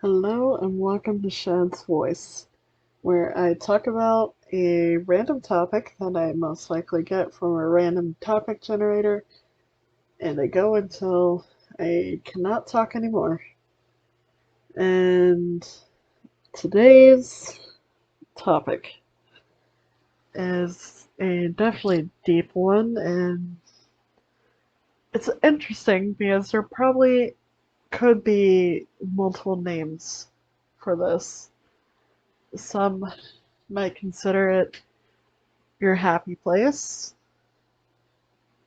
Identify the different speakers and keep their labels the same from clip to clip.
Speaker 1: Hello and welcome to Shad's Voice, where I talk about a random topic that I most likely get from a random topic generator, and I go until I cannot talk anymore. And today's topic is a definitely deep one, and it's interesting because there probably could be multiple names for this. Some might consider it your happy place,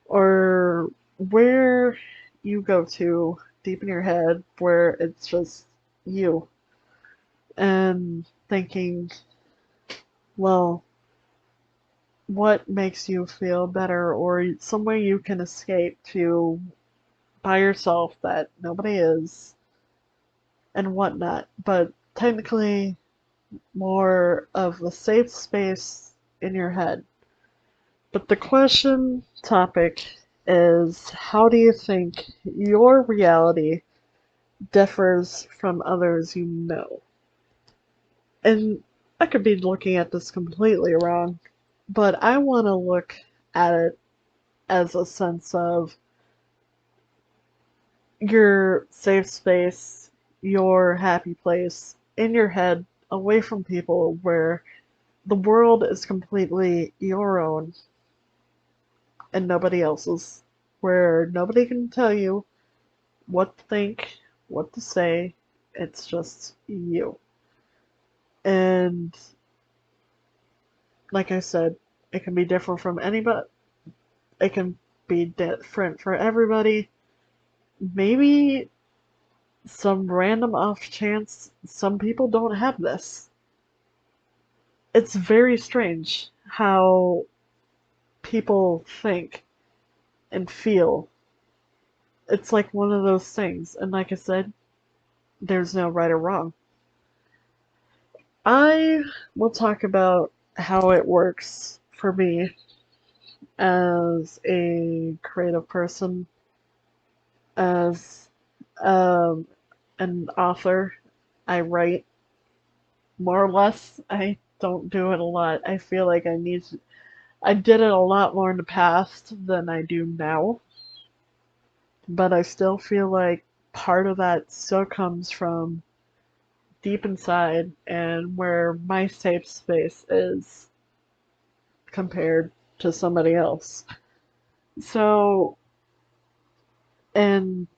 Speaker 1: or where you go to deep in your head where it's just you and thinking, well, what makes you feel better, or some way you can escape to by yourself that nobody is and whatnot, but technically more of a safe space in your head. But the question topic is, how do you think your reality differs from others you know? And I could be looking at this completely wrong, but I want to look at it as a sense of your safe space, your happy place in your head, away from people, where the world is completely your own and nobody else's, where nobody can tell you what to think, what to say. It's just you. And like I said, it can be different from anybody. It can be different for everybody. Maybe some random off chance some people don't have this. It's very strange how people think and feel. It's like one of those things. And like I said, there's no right or wrong. I will talk about how it works for me as a creative person, as um, an author. I write more or less. I don't do it a lot. I feel like I need to. I did it a lot more in the past than I do now, but I still feel like part of that still comes from deep inside and where my safe space is compared to somebody else. So, and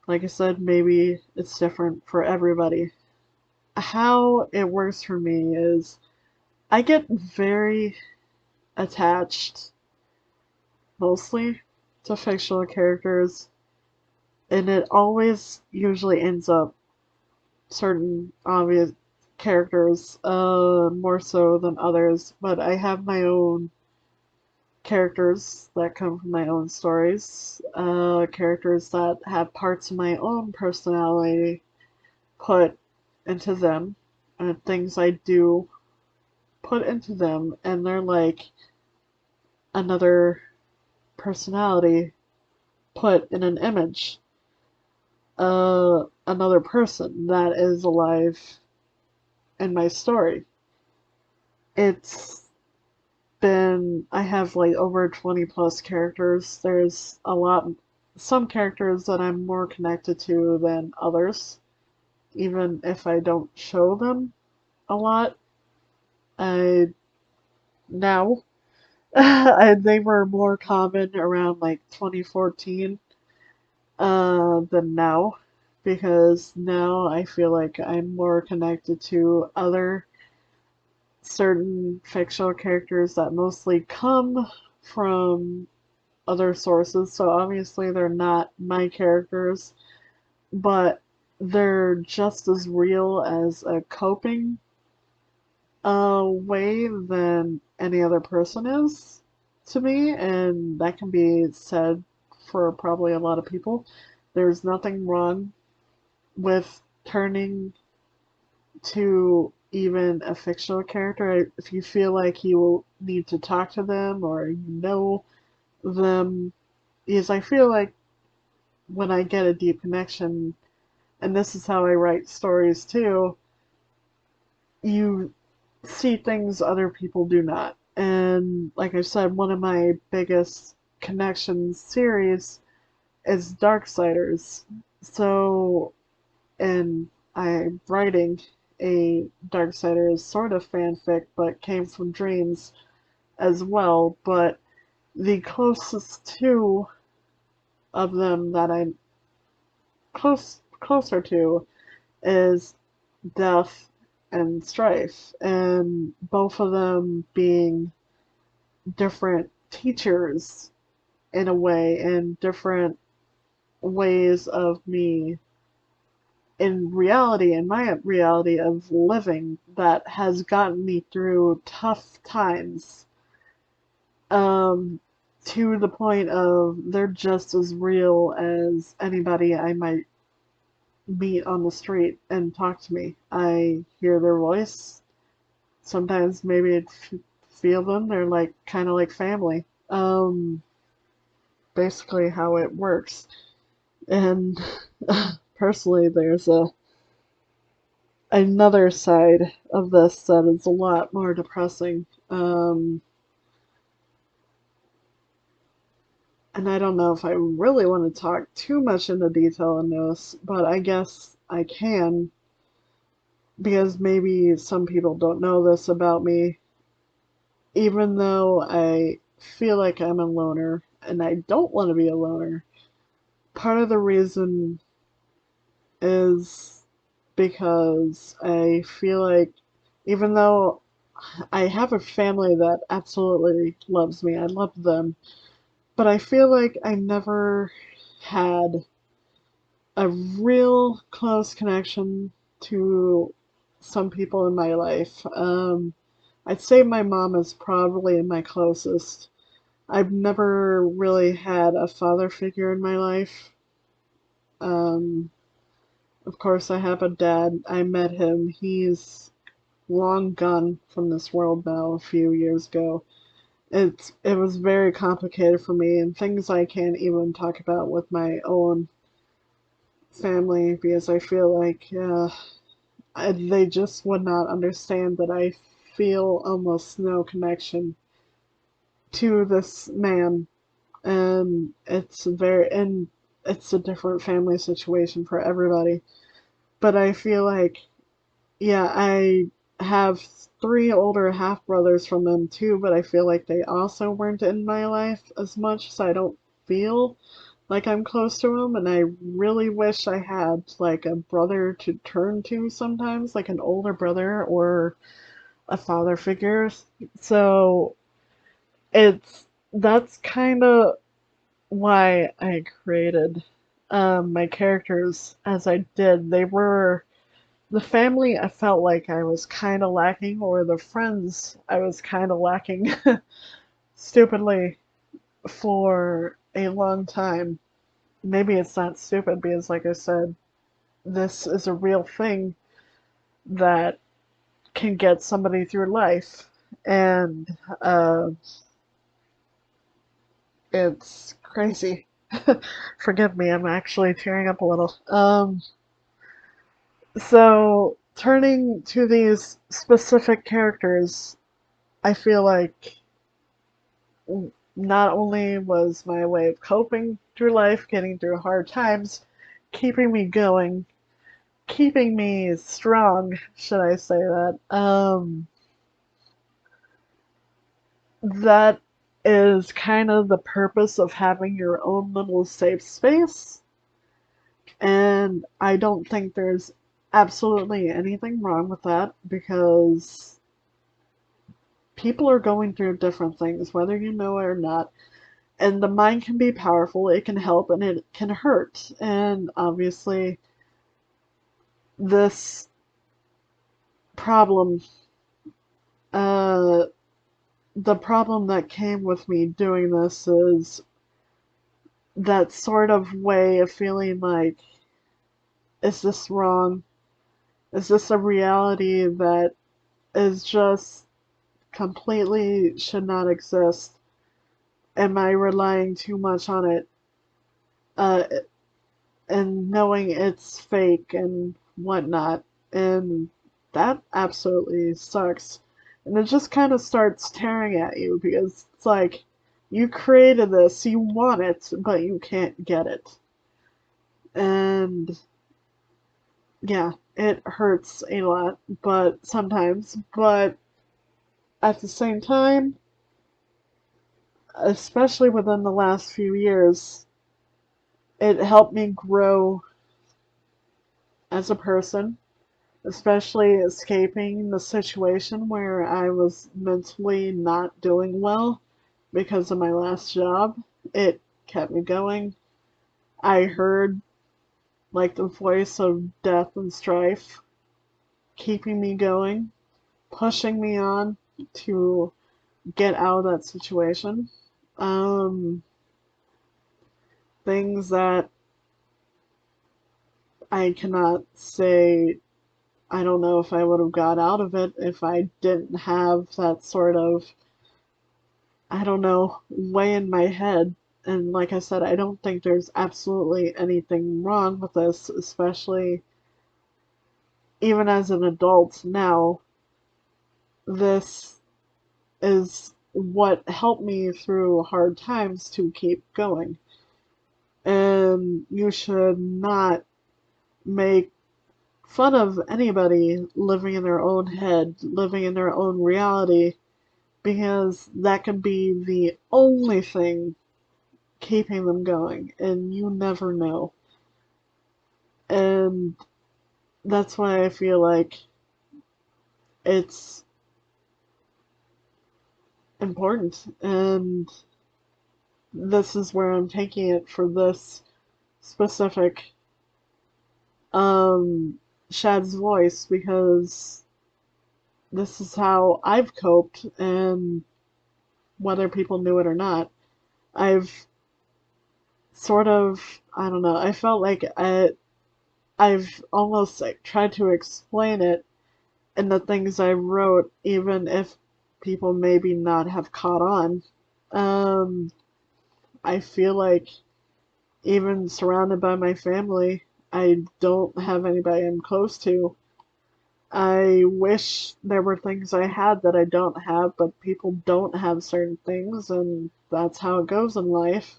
Speaker 1: like I said, maybe it's different for everybody. How it works for me is I get very attached mostly to fictional characters, and it always usually ends up certain obvious characters, more so than others, but I have my own characters that come from my own stories, characters that have parts of my own personality put into them, and things I do put into them, and they're like another personality put in an image, another person that is alive in my story. It's I have like over 20 plus characters. There's some characters that I'm more connected to than others, even if I don't show them a lot. I now they were more common around like 2014 than now, because now I feel like I'm more connected to other certain fictional characters that mostly come from other sources. So obviously they're not my characters, but they're just as real as a coping way than any other person is to me, and that can be said for probably a lot of people. There's nothing wrong with turning to even a fictional character if you feel like you need to talk to them or you know them, because I feel like when I get a deep connection, and this is how I write stories too, you see things other people do not. And like I said, one of my biggest connections series is Darksiders. So, and I'm writing a Darksiders sort of fanfic, but came from dreams as well. But the closest two of them that I'm closer to is Death and Strife, and both of them being different teachers in a way, and different ways of me in reality, in my reality of living, that has gotten me through tough times, um, to the point of they're just as real as anybody I might meet on the street and talk to me. I hear their voice. Sometimes maybe I feel them. They're like kind of like family. Basically how it works. And personally, there's another side of this that is a lot more depressing. And I don't know if I really want to talk too much into detail on this, but I guess I can because maybe some people don't know this about me. Even though I feel like I'm a loner and I don't want to be a loner, part of the reason is because I feel like even though I have a family that absolutely loves me, I love them, but I feel like I never had a real close connection to some people in my life. I'd say my mom is probably my closest. I've never really had a father figure in my life. Um, of course, I have a dad. I met him. He's long gone from this world now a few years ago. It was very complicated for me and things I can't even talk about with my own family because I feel like they just would not understand that I feel almost no connection to this man, and it's a different family situation for everybody. But I feel like, yeah, I have three older half brothers from them too, but I feel like they also weren't in my life as much, so I don't feel like I'm close to them, and I really wish I had like a brother to turn to sometimes, like an older brother or a father figure. So that's kind of why I created my characters as I did. They were the family I felt like I was kind of lacking, or the friends I was kind of lacking, stupidly, for a long time. Maybe it's not stupid because, like I said, this is a real thing that can get somebody through life. And it's crazy. Forgive me, I'm actually tearing up a little. So, turning to these specific characters, I feel like not only was my way of coping through life, getting through hard times, keeping me going, keeping me strong, should I say that, that is kind of the purpose of having your own little safe space. And I don't think there's absolutely anything wrong with that because people are going through different things, whether you know it or not. And the mind can be powerful, it can help, and it can hurt. And obviously, this problem, uh, the problem that came with me doing this is that sort of way of feeling like, is this wrong? Is this a reality that is just completely should not exist? Am I relying too much on it? Uh, and knowing it's fake and whatnot. And that absolutely sucks. And it just kind of starts tearing at you because it's like you created this, you want it, but you can't get it. And yeah, it hurts a lot, but sometimes, but at the same time, especially within the last few years, it helped me grow as a person, especially escaping the situation where I was mentally not doing well because of my last job. It kept me going. I heard like the voice of death and strife keeping me going, pushing me on to get out of that situation. Um, Things that I cannot say. I don't know if I would have got out of it if I didn't have that sort of, I don't know, way in my head. And like I said, I don't think there's absolutely anything wrong with this, especially even as an adult now. This is what helped me through hard times to keep going. And you should not make fun of anybody living in their own head, living in their own reality, because that can be the only thing keeping them going, and you never know. And that's why I feel like it's important, and this is where I'm taking it for this specific Shad's voice, because this is how I've coped, and whether people knew it or not, I've sort of, I don't know, I felt like I've almost like tried to explain it in the things I wrote, even if people maybe not have caught on. Um, I feel like even surrounded by my family, I don't have anybody I'm close to. I wish there were things I had that I don't have, but people don't have certain things, and that's how it goes in life.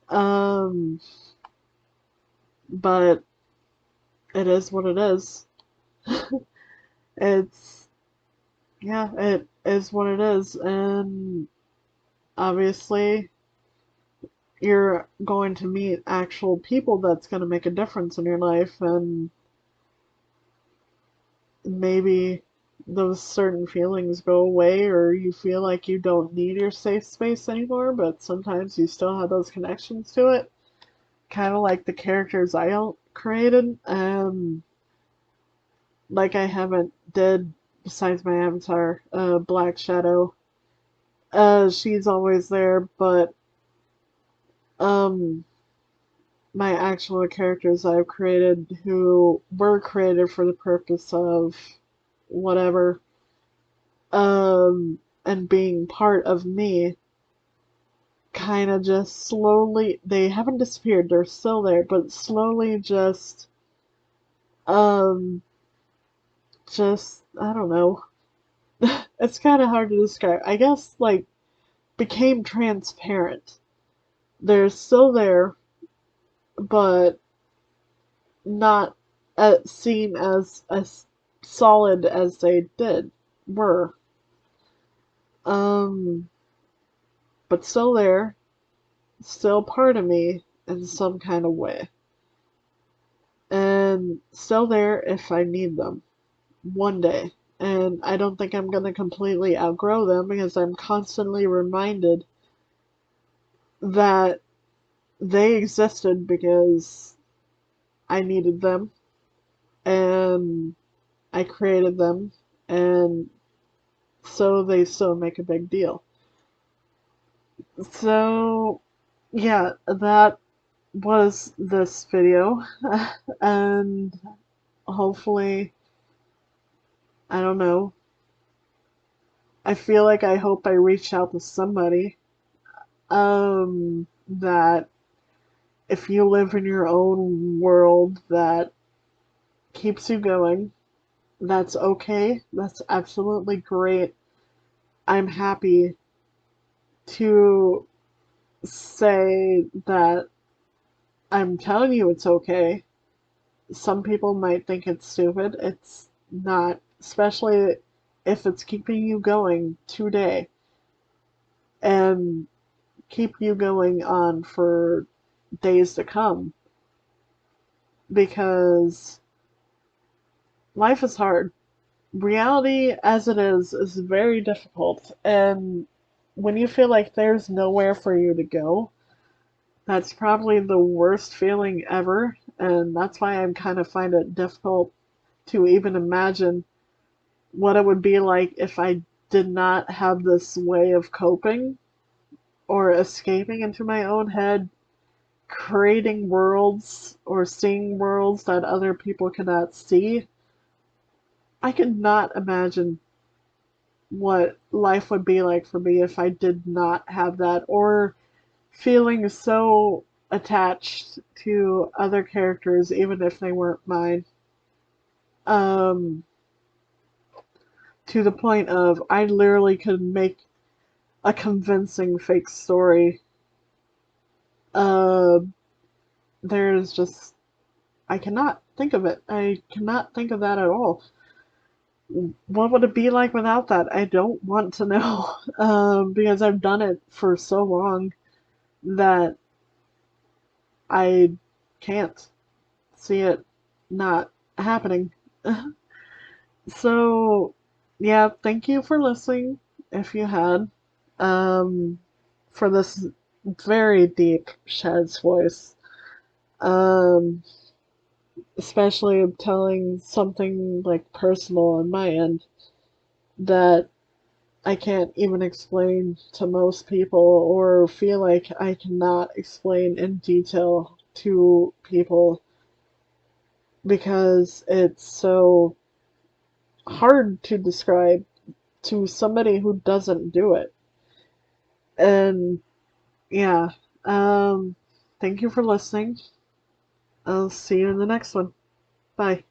Speaker 1: Um, but it is what it is. It's, yeah, it is what it is, and obviously you're going to meet actual people that's going to make a difference in your life, and maybe those certain feelings go away, or you feel like you don't need your safe space anymore, but sometimes you still have those connections to it. Kind of like the characters I created, like I haven't did besides my avatar, Black Shadow. She's always there, but um, my actual characters I've created who were created for the purpose of whatever, and being part of me, kind of just slowly, they haven't disappeared, they're still there, but slowly um, just, I don't know. It's kind of hard to describe. I guess, like, became transparent. They're still there, but not seen as solid as they were. Um, but still there, still part of me in some kind of way. And still there if I need them one day. And I don't think I'm going to completely outgrow them because I'm constantly reminded that they existed because I needed them and I created them, and so they still make a big deal. So, yeah, that was this video, and hopefully, I don't know, I feel like I hope I reach out to somebody that if you live in your own world that keeps you going, that's okay. That's absolutely great. I'm happy to say that I'm telling you it's okay. Some people might think it's stupid. It's not, especially if it's keeping you going today and keep you going on for days to come because life is hard. Reality as it is very difficult. And when you feel like there's nowhere for you to go, that's probably the worst feeling ever. And that's why I kind of find it difficult to even imagine what it would be like if I did not have this way of coping or escaping into my own head, creating worlds or seeing worlds that other people cannot see. I could not imagine what life would be like for me if I did not have that, or feeling so attached to other characters, even if they weren't mine. Um, to the point of I literally could make a convincing fake story. Uh, there's just I cannot think of it. I cannot think of that at all. What would it be like without that? I don't want to know, because I've done it for so long that I can't see it not happening. So, yeah, thank you for listening, if you had, um, for this very deep Shad's voice. Um, Especially telling something like personal on my end that I can't even explain to most people or feel like I cannot explain in detail to people because it's so hard to describe to somebody who doesn't do it. And yeah, thank you for listening. I'll see you in the next one. Bye.